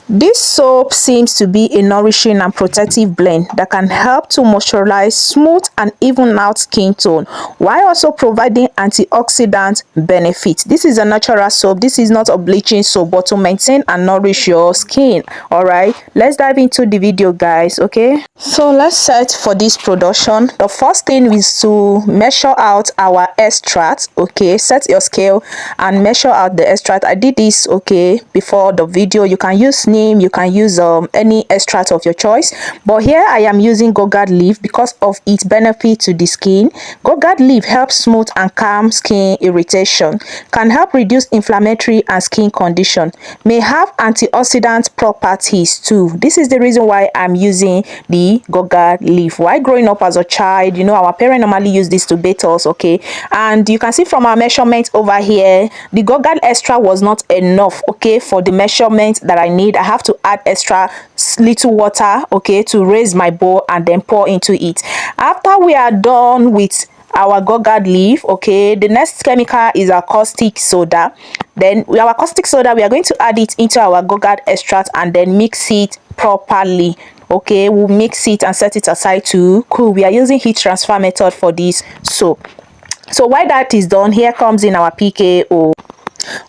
This soap seems to be a nourishing and protective blend that can help to moisturize, smooth and even out skin tone while also providing antioxidant benefits. This is a natural soap. This is not a bleaching soap, but to maintain and nourish your skin. All right, let's dive into the video, guys. Okay, so let's set for this production. The first thing is to measure out our extract. Okay, set your scale and measure out the extract. I did this, okay, before the video. You can use Neem, you can use any extract of your choice, but here I am using Gourd Leaf because of its benefit to the skin. Gourd Leaf helps smooth and calm skin irritation, can help reduce inflammatory and skin condition, may have antioxidant properties too. This is the reason why I'm using the Gourd Leaf. While growing up as a child, you know, our parents normally use this to bathe us, okay, and you can see from our measurement over here, the Gourd extra was not enough, okay, for the measurement that I need. I have to add extra little water, okay, to raise my bowl and then pour into it. After we are done with our Gourd Leaf, okay, the next chemical is our caustic soda. Then our caustic soda, we are going to add it into our Gourd extract and then mix it properly. Okay, we'll mix it and set it aside to cool. We are using heat transfer method for this soap. So while that is done, here comes in our PKO.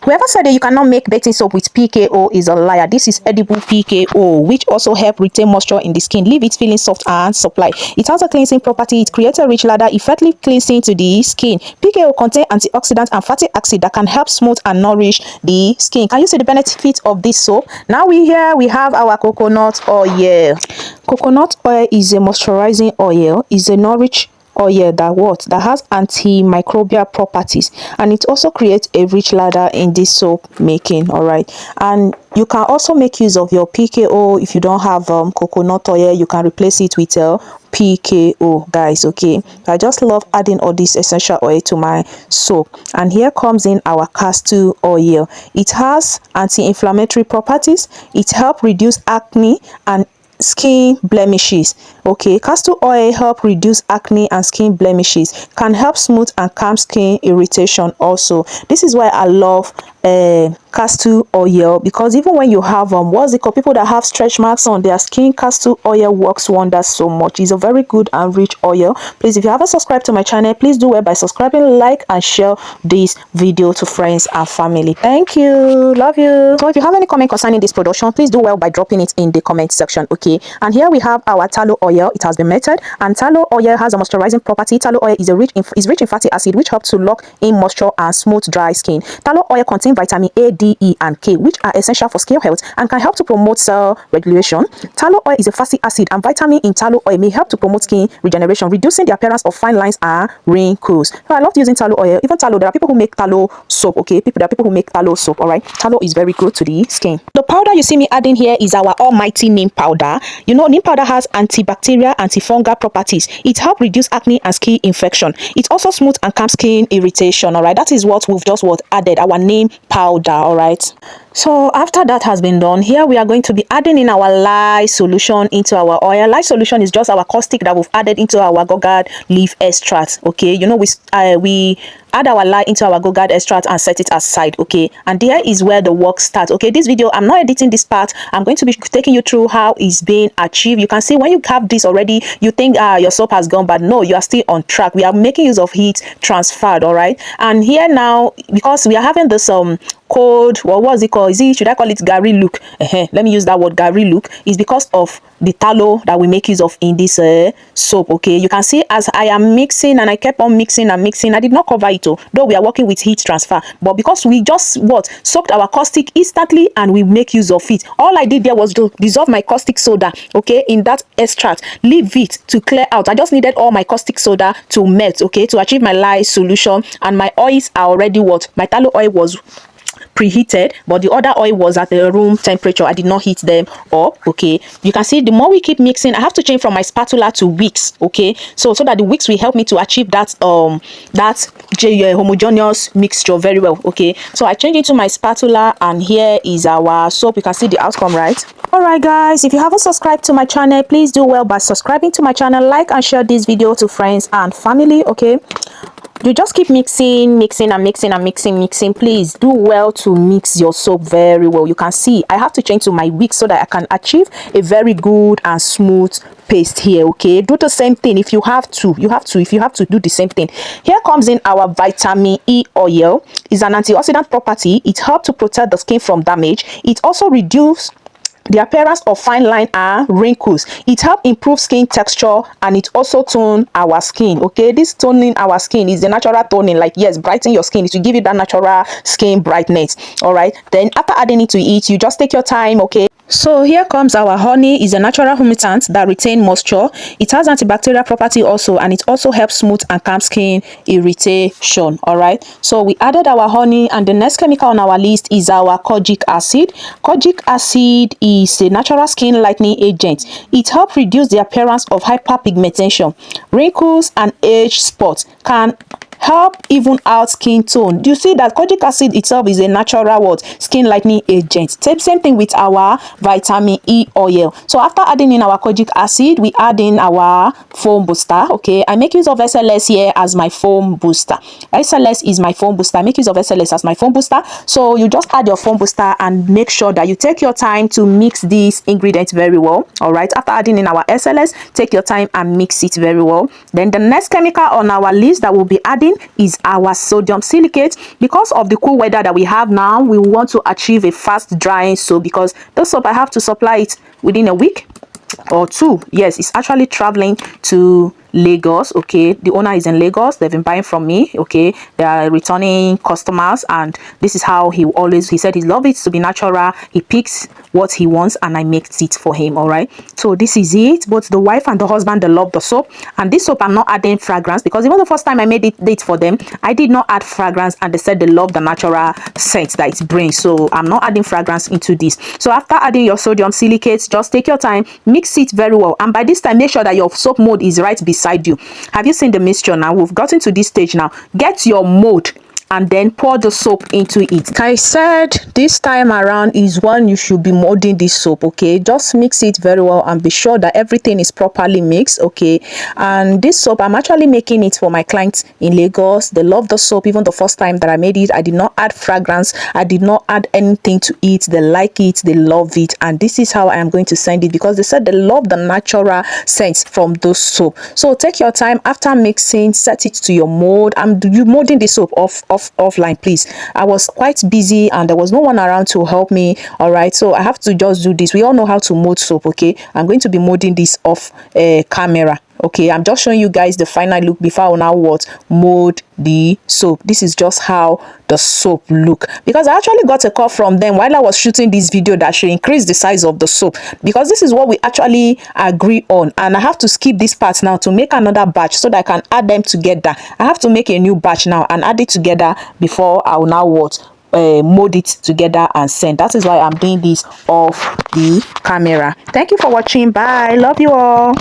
Whoever said that you cannot make bathing soap with PKO is a liar. This is edible PKO, which also help retain moisture in the skin, leave it feeling soft and supply. It has a cleansing property. It creates a rich lather, effectively cleansing to the skin. PKO contains antioxidant and fatty acid that can help smooth and nourish the skin. Can you see the benefit of this soap? Now we have our coconut oil. Coconut oil is a moisturizing oil, is a nourish oil that has antimicrobial properties, and it also creates a rich lather in this soap making. All right, and you can also make use of your PKO. If you don't have coconut oil, you can replace it with PKO, guys. Okay, I just love adding all this essential oil to my soap. And here comes in our castor oil. It has anti-inflammatory properties. It helps reduce acne and skin blemishes. Okay, castor oil help reduce acne and skin blemishes, can help smooth and calm skin irritation also. This is why I love castor oil, because even when you have what's it called, people that have stretch marks on their skin, castor oil works wonders so much. It's a very good and rich oil. Please, if you haven't subscribed to my channel, please do well by subscribing, like and share this video to friends and family. Thank you, love you. So if you have any comment concerning this production, please do well by dropping it in the comment section. Okay, and here we have our tallow oil. It has been melted, and tallow oil has a moisturizing property. Tallow oil is rich in fatty acid, which helps to lock in moisture and smooth dry skin. Tallow oil contains vitamin A, D, E and K, which are essential for skin health and can help to promote cell regulation. Tallow oil is a fatty acid, and vitamin in tallow oil may help to promote skin regeneration, reducing the appearance of fine lines and wrinkles. So I love using tallow oil. Even tallow, there are people who make tallow soap. Okay, there are people who make tallow soap. All right, tallow is very good to the skin. The powder you see me adding here is our almighty neem powder. You know, neem powder has antibacterial, antifungal properties. It helps reduce acne and skin infection. It also smooth and calm skin irritation. All right, that is what we've just added, our neem powder. All right, so after that has been done, here we are going to be adding in our lye solution into our oil. Lye solution is just our caustic that we've added into our Gourd leaf extract. Okay, you know, we add our lye into our Gourd extract and set it aside. Okay, and there is where the work starts. Okay, this video, I'm not editing this part. I'm going to be taking you through how it's being achieved. You can see when you have this already, you think your soap has gone, but no, you are still on track. We are making use of heat transferred. All right, and here now, because we are having this cold, what was it called? Should I call it Gary look? Let me use that word, Gary look. Is because of the tallow that we make use of in this soap. Okay, you can see as I am mixing, and I kept on mixing and mixing. I did not cover it, though we are working with heat transfer, but because we just soaked our caustic instantly and we make use of it, all I did there was to dissolve my caustic soda, okay, in that extract, leave it to clear out. I just needed all my caustic soda to melt, okay, to achieve my lye solution. And my oils are already my tallow oil was preheated, but the other oil was at the room temperature. I did not heat them up. Okay, you can see the more we keep mixing, I have to change from my spatula to wicks. Okay, so that the wicks will help me to achieve that homogeneous mixture very well. Okay, so I change into my spatula, and here is our soap. You can see the outcome, right? All right, guys, if you haven't subscribed to my channel, please do well by subscribing to my channel, like and share this video to friends and family. Okay, You just keep mixing, mixing and mixing and mixing. Please do well to mix your soap very well. You can see I have to change to my wick so that I can achieve a very good and smooth paste here. Okay, do the same thing if you have to. If you have to do the same thing. Here comes in our vitamin E oil. It's an antioxidant property. It helps to protect the skin from damage. It also reduces the appearance of fine line and wrinkles. It helps improve skin texture, and it also tone our skin. Okay, this toning our skin is the natural toning, like yes, brighten your skin. It will give you that natural skin brightness. All right, then after adding it to it, you just take your time. Okay, so here comes our honey. Is a natural humectant that retain moisture. It has antibacterial property also, and it also helps smooth and calm skin irritation. All right, so we added our honey, and the next chemical on our list is our kojic acid. Kojic acid is a natural skin lightening agent. It helps reduce the appearance of hyperpigmentation, wrinkles and age spots. Can help even out skin tone. You see that kojic acid itself is a natural what skin lightening agent. Same thing with our vitamin E oil. So after adding in our kojic acid, we add in our foam booster. Okay, I make use of SLS here as my foam booster. SLS is my foam booster. I make use of SLS as my foam booster. So you just add your foam booster and make sure that you take your time to mix these ingredients very well. All right, after adding in our SLS, take your time and mix it very well. Then the next chemical on our list that we'll be adding is our sodium silicate. Because of the cool weather that we have now, we want to achieve a fast drying soap, because the soap I have to supply it within a week or two. Yes, it's actually traveling to Lagos. Okay, the owner is in Lagos. They've been buying from me. Okay, they are returning customers, and this is how he said he loves it to be natural. He picks what he wants and I make it for him. All right, so this is it. Both the wife and the husband, they love the soap, and this soap I'm not adding fragrance, because even the first time I made it for them, I did not add fragrance, and they said they love the natural scent that it brings. So I'm not adding fragrance into this. So after adding your sodium silicates, just take your time, mix it very well, and by this time make sure that your soap mold is right beside you. Have you seen the mixture now? We've gotten to this stage now. Get your mold and then pour the soap into it. Like I said, this time around is when you should be molding this soap. Okay, just mix it very well and be sure that everything is properly mixed. Okay, and this soap, I'm actually making it for my clients in Lagos. They love the soap. Even the first time that I made it, I did not add fragrance, I did not add anything to it. They like it, they love it, and this is how I am going to send it, because they said they love the natural scents from those soap. So take your time. After mixing, set it to your mold. You molding the soap offline, please. I was quite busy and there was no one around to help me. All right, so I have to just do this. We all know how to mold soap. Okay, I'm going to be molding this off camera. Okay, I'm just showing you guys the final look before I now mold the soap. This is just how the soap look, because I actually got a call from them while I was shooting this video that should increase the size of the soap, because this is what we actually agree on, and I have to skip this part now to make another batch so that I can add them together. I have to make a new batch now and add it together before I will now mold it together and send. That is why I'm doing this off the camera. Thank you for watching. Bye, love you all.